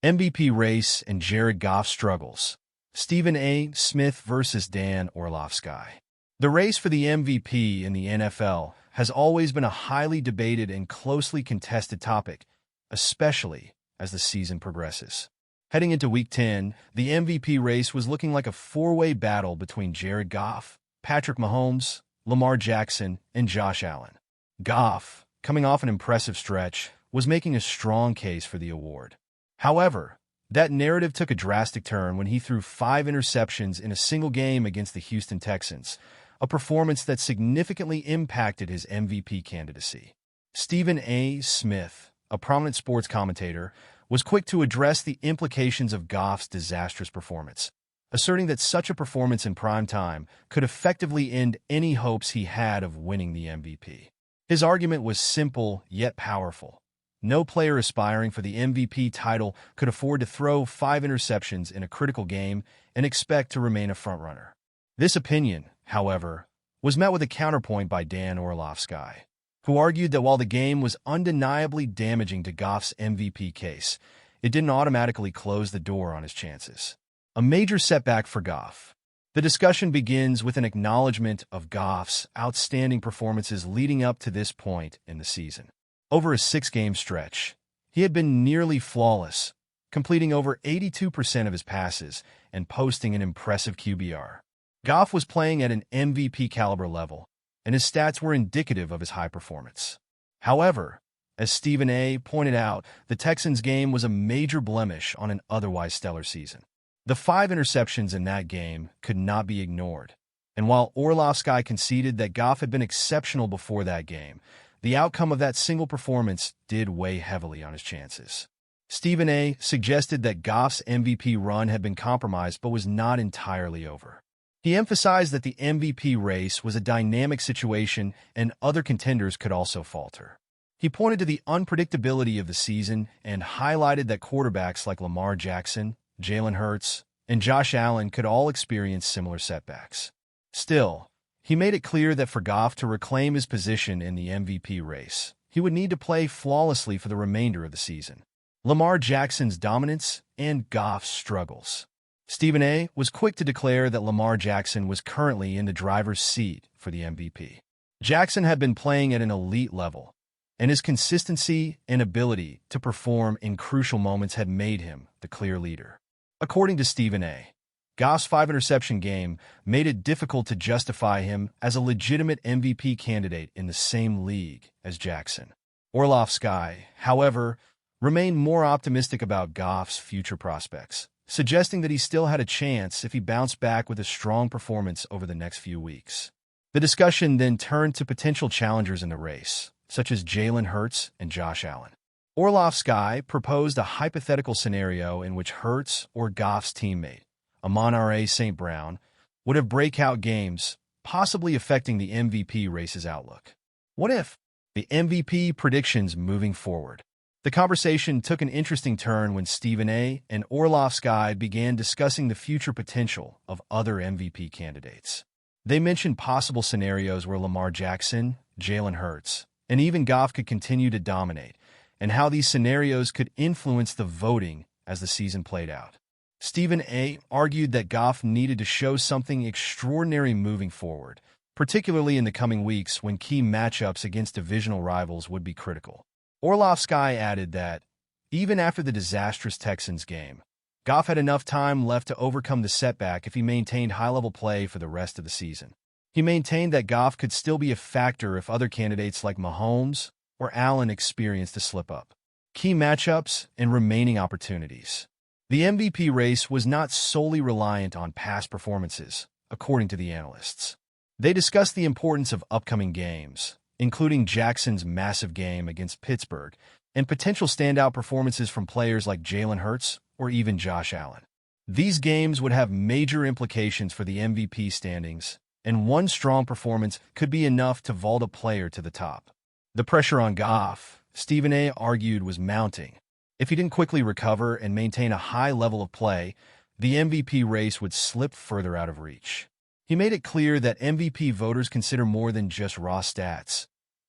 MVP race and Jared Goff struggles. Stephen A. Smith versus Dan Orlovsky. The race for the MVP in the NFL has always been a highly debated and closely contested topic, especially as the season progresses. Heading into Week 10, the MVP race was looking like a four-way battle between Jared Goff, Patrick Mahomes, Lamar Jackson, and Josh Allen. Goff, coming off an impressive stretch, was making a strong case for the award. However, that narrative took a drastic turn when he threw 5 interceptions in a single game against the Houston Texans, a performance that significantly impacted his MVP candidacy. Stephen A. Smith, a prominent sports commentator, was quick to address the implications of Goff's disastrous performance, asserting that such a performance in prime time could effectively end any hopes he had of winning the MVP. His argument was simple yet powerful. No player aspiring for the MVP title could afford to throw 5 interceptions in a critical game and expect to remain a frontrunner. This opinion, however, was met with a counterpoint by Dan Orlovsky, who argued that while the game was undeniably damaging to Goff's MVP case, it didn't automatically close the door on his chances. A major setback for Goff. The discussion begins with an acknowledgement of Goff's outstanding performances leading up to this point in the season. Over a 6-game stretch, he had been nearly flawless, completing over 82% of his passes and posting an impressive QBR. Goff was playing at an MVP caliber level, and his stats were indicative of his high performance. However, as Stephen A. pointed out, the Texans' game was a major blemish on an otherwise stellar season. The 5 interceptions in that game could not be ignored, and while Orlovsky conceded that Goff had been exceptional before that game, the outcome of that single performance did weigh heavily on his chances. Stephen A. suggested that Goff's MVP run had been compromised but was not entirely over. He emphasized that the MVP race was a dynamic situation and other contenders could also falter. He pointed to the unpredictability of the season and highlighted that quarterbacks like Lamar Jackson, Jalen Hurts, and Josh Allen could all experience similar setbacks. Still, he made it clear that for Goff to reclaim his position in the MVP race, he would need to play flawlessly for the remainder of the season. Lamar Jackson's dominance and Goff's struggles. Stephen A. was quick to declare that Lamar Jackson was currently in the driver's seat for the MVP. Jackson had been playing at an elite level, and his consistency and ability to perform in crucial moments had made him the clear leader. According to Stephen A., Goff's 5-interception game made it difficult to justify him as a legitimate MVP candidate in the same league as Jackson. Orlovsky, however, remained more optimistic about Goff's future prospects, suggesting that he still had a chance if he bounced back with a strong performance over the next few weeks. The discussion then turned to potential challengers in the race, such as Jalen Hurts and Josh Allen. Orlovsky proposed a hypothetical scenario in which Hurts or Goff's teammate, Amon-Ra St. Brown, would have breakout games, possibly affecting the MVP race's outlook. What if? The MVP predictions moving forward. The conversation took an interesting turn when Stephen A. and Orlovsky began discussing the future potential of other MVP candidates. They mentioned possible scenarios where Lamar Jackson, Jalen Hurts, and even Goff could continue to dominate, and how these scenarios could influence the voting as the season played out. Stephen A. argued that Goff needed to show something extraordinary moving forward, particularly in the coming weeks when key matchups against divisional rivals would be critical. Orlovsky added that, even after the disastrous Texans game, Goff had enough time left to overcome the setback if he maintained high-level play for the rest of the season. He maintained that Goff could still be a factor if other candidates like Mahomes or Allen experienced a slip-up. Key matchups and remaining opportunities. The MVP race was not solely reliant on past performances, according to the analysts. They discussed the importance of upcoming games, including Jackson's massive game against Pittsburgh, and potential standout performances from players like Jalen Hurts or even Josh Allen. These games would have major implications for the MVP standings, and one strong performance could be enough to vault a player to the top. The pressure on Goff, Stephen A. argued, was mounting. If he didn't quickly recover and maintain a high level of play, the MVP race would slip further out of reach. He made it clear that MVP voters consider more than just raw stats.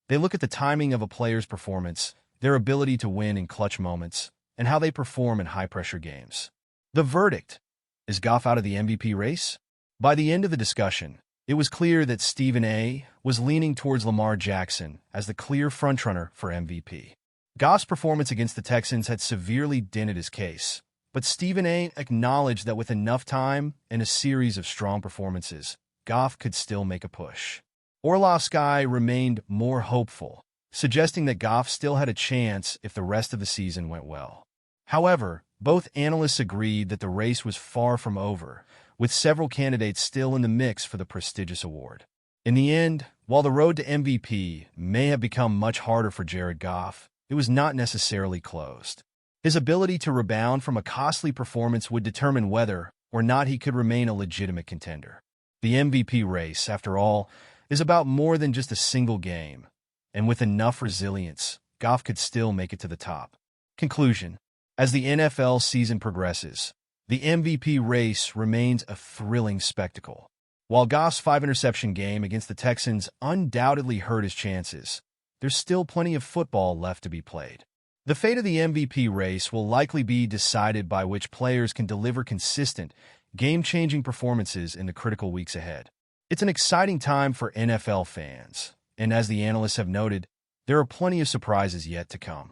They look at the timing of a player's performance, their ability to win in clutch moments, and how they perform in high-pressure games. The verdict: is Goff out of the MVP race? By the end of the discussion, it was clear that Stephen A. was leaning towards Lamar Jackson as the clear frontrunner for MVP. Goff's performance against the Texans had severely dented his case, but Stephen A. acknowledged that with enough time and a series of strong performances, Goff could still make a push. Orlovsky remained more hopeful, suggesting that Goff still had a chance if the rest of the season went well. However, both analysts agreed that the race was far from over, with several candidates still in the mix for the prestigious award. In the end, while the road to MVP may have become much harder for Jared Goff, it was not necessarily closed. His ability to rebound from a costly performance would determine whether or not he could remain a legitimate contender. The MVP race, after all, is about more than just a single game, and with enough resilience, Goff could still make it to the top. Conclusion: as the NFL season progresses, the MVP race remains a thrilling spectacle. While Goff's 5-interception game against the Texans undoubtedly hurt his chances, there's still plenty of football left to be played. The fate of the MVP race will likely be decided by which players can deliver consistent, game-changing performances in the critical weeks ahead. It's an exciting time for NFL fans, and as the analysts have noted, there are plenty of surprises yet to come.